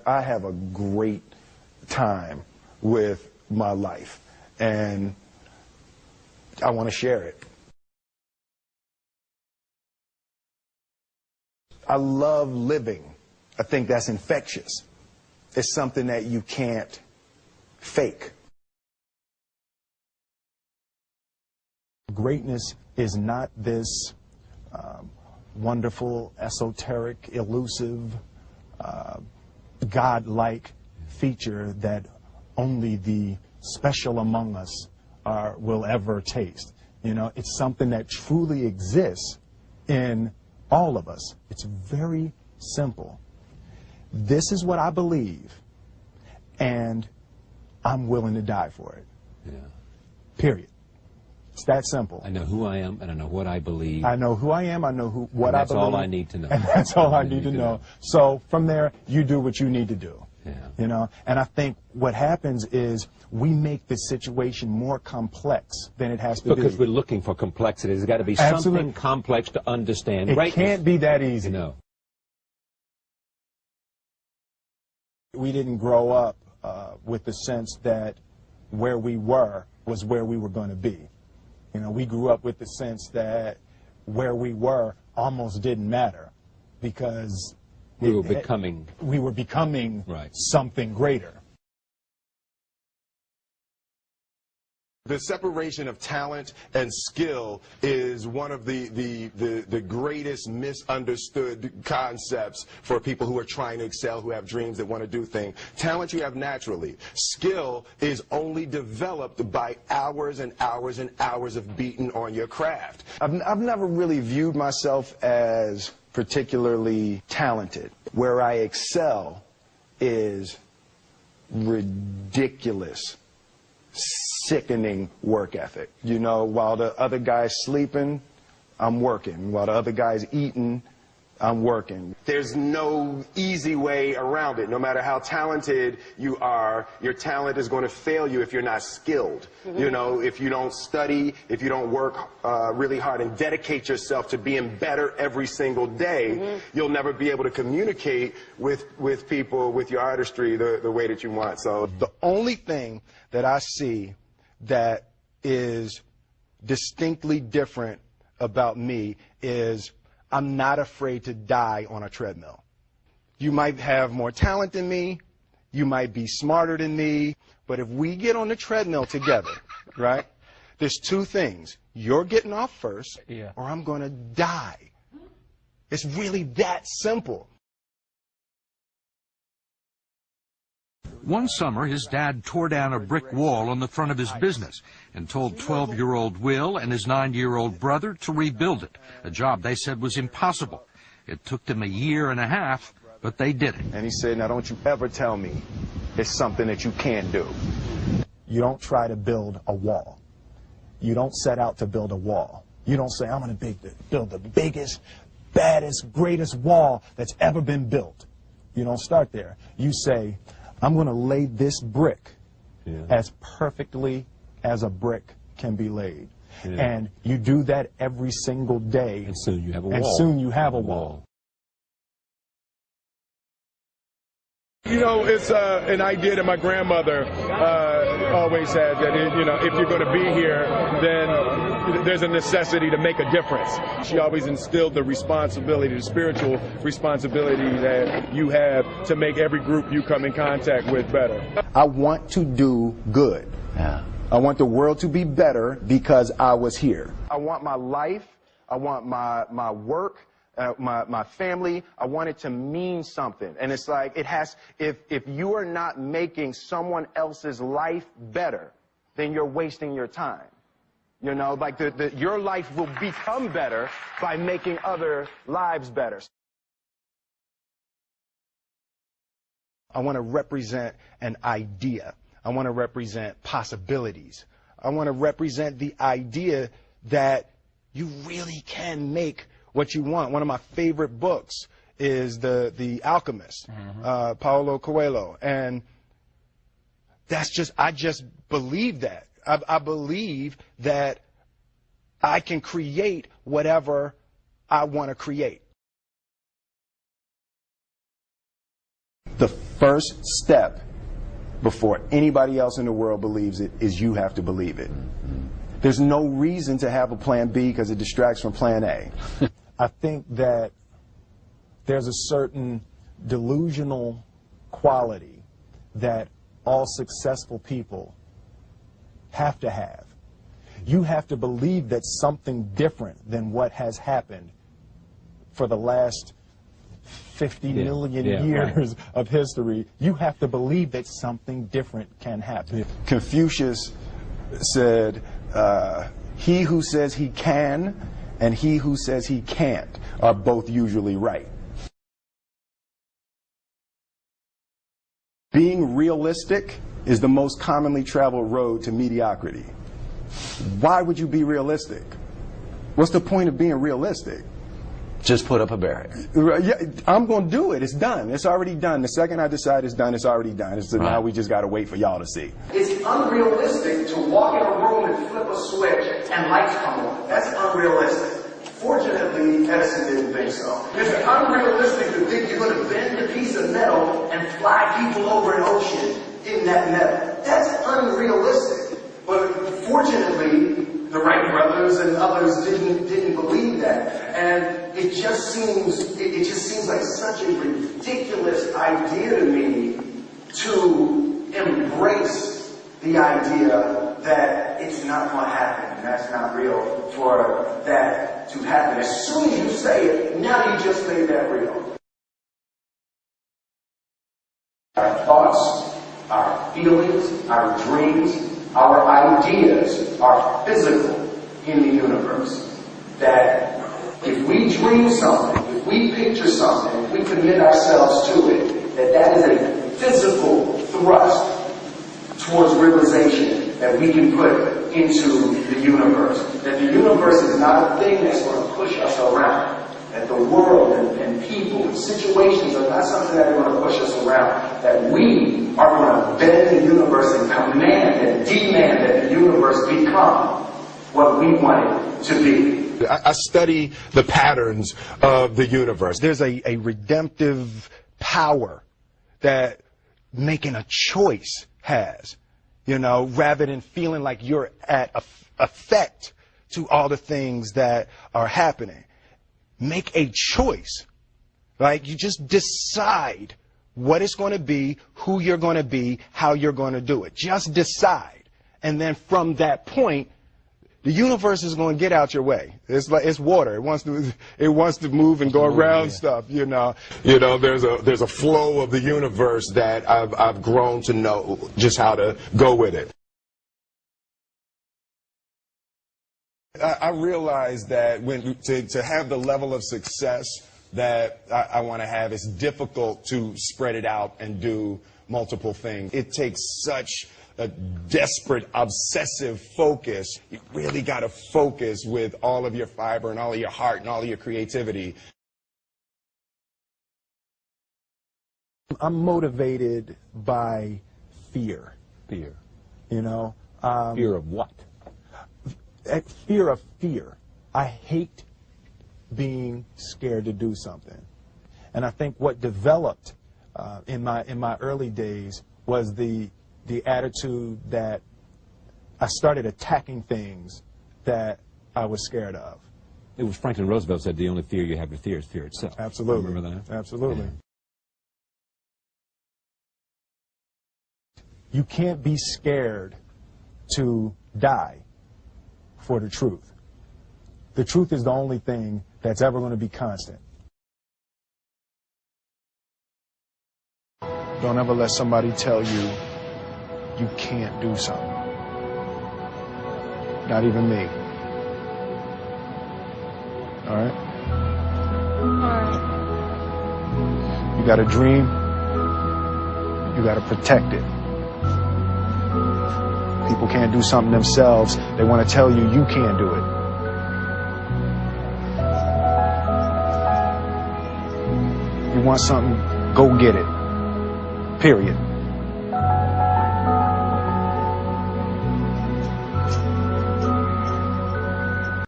have a great time with my life, and I want to share it. I love living. I think that's infectious. It's something that you can't fake. Greatness is not this wonderful, esoteric, elusive, God-like feature that only the special among us will ever taste. You know, it's something that truly exists in all of us. It's very simple. This is what I believe, and I'm willing to die for it. Yeah. Period. It's that simple. I know who I am, and I know what I believe. I know who I am, I know what I believe. That's all I need to know. And that's all I need to know. So from there, you do what you need to do. Yeah. You know, and I think what happens is we make the situation more complex than it has to be. Because we're looking for complexity. There's got to be something complex to understand. It can't be that easy. No. We didn't grow up with the sense that where we were was where we were going to be. You know, we grew up with the sense that where we were almost didn't matter because we were becoming something greater. The separation of talent and skill is one of the greatest misunderstood concepts for people who are trying to excel, who have dreams that want to do things. Talent you have naturally. Skill is only developed by hours and hours and hours of beating on your craft. I've never really viewed myself as particularly talented. Where I excel is ridiculous, sickening work ethic. You know, while the other guy's sleeping, I'm working. While the other guy's eating, I'm working. There's no easy way around it. No matter how talented you are, your talent is going to fail you if you're not skilled. You know, if you don't study, if you don't work really hard and dedicate yourself to being better every single day, you'll never be able to communicate with people, with your artistry, the way that you want. So the only thing that I see that is distinctly different about me is I'm not afraid to die on a treadmill. You might have more talent than me, you might be smarter than me, but if we get on the treadmill together, right, there's two things. You're getting off first, or I'm going to die. It's really that simple. One summer, his dad tore down a brick wall on the front of his business and told 12-year-old Will and his 9-year-old brother to rebuild it, a job they said was impossible. It took them a year and a half, but they did it. And he said, now don't you ever tell me it's something that you can't do. You don't try to build a wall. You don't set out to build a wall. You don't say, I'm going to build the biggest, baddest, greatest wall that's ever been built. You don't start there. You say, I'm going to lay this brick as perfectly as a brick can be laid. And you do that every single day. And soon you have a wall. And soon you have a wall. You know, it's an idea that my grandmother always had, that, you know, if you're going to be here, then there's a necessity to make a difference. She always instilled the responsibility, the spiritual responsibility that you have to make every group you come in contact with better. I want to do good. I want the world to be better because I was here. I want my life, I want my work, my family, I want it to mean something. And it's like, it has, if you are not making someone else's life better, then you're wasting your time. You know, like your life will become better by making other lives better. I want to represent an idea. I want to represent possibilities. I want to represent the idea that you really can make what you want. One of my favorite books is The Alchemist, Paulo Coelho. And that's just, I just believe that. I believe that I can create whatever I want to create. The first step before anybody else in the world believes it is you have to believe it. There's no reason to have a plan B because it distracts from plan A. I think that there's a certain delusional quality that all successful people have to have. You have to believe that something different than what has happened for the last 50 million years of history. You have to believe that something different can happen. Confucius said, he who says he can and he who says he can't are both usually right. Being realistic is the most commonly traveled road to mediocrity. Why would you be realistic? What's the point of being realistic? Just put up a barrier. Yeah, I'm going to do it. It's done. It's already done. The second I decide it's done, it's already done. So now we just got to wait for y'all to see. It's unrealistic to walk in a room and flip a switch and lights come on. That's unrealistic. Fortunately, Edison didn't think so. It's unrealistic to think you're going to bend a piece of metal and fly people over an ocean in that metal. That's unrealistic. But fortunately, the Wright brothers and others didn't believe that, and it just seems like such a ridiculous idea to me to embrace the idea that it's not going to happen, and that's not real for that to happen. As soon as you say it, now you just made that real. Our thoughts, our feelings, our dreams, our ideas are physical in the universe. That if we dream something, if we picture something, if we commit ourselves to it, that is a physical thrust towards realization that we can put into the universe. That the universe is not a thing that's going to push us around. That the world and people and situations are not something that are going to push us around. That we are going to bend the universe and command and demand that the universe become what we want it to be. I study the patterns of the universe. There's a redemptive power that making a choice has, you know, rather than feeling like you're at effect to all the things that are happening. Make a choice. Like, you just decide what it's going to be, who you're going to be, how you're going to do it. Just decide. And then from that point, the universe is going to get out your way. It's like it's water. It wants to move and go around stuff, you know. You know, there's a flow of the universe that I've grown to know just how to go with it. I realize that to have the level of success that I want to have, it's difficult to spread it out and do multiple things. It takes such a desperate, obsessive focus. You really got to focus with all of your fiber and all of your heart and all of your creativity. I'm motivated by fear. Fear. You know? Fear of what? Fear of fear. I hate being scared to do something. And I think what developed in my early days was the attitude that I started attacking things that I was scared of. It was Franklin Roosevelt said the only fear you have to fear is fear itself. Absolutely. Remember that? Absolutely. Yeah. You can't be scared to die for the truth. The truth is the only thing that's ever going to be constant. Don't ever let somebody tell you you can't do something. Not even me. All right? All right. You got a dream. You got to protect it. People can't do something themselves. They want to tell you you can't do it. You want something, go get it. Period.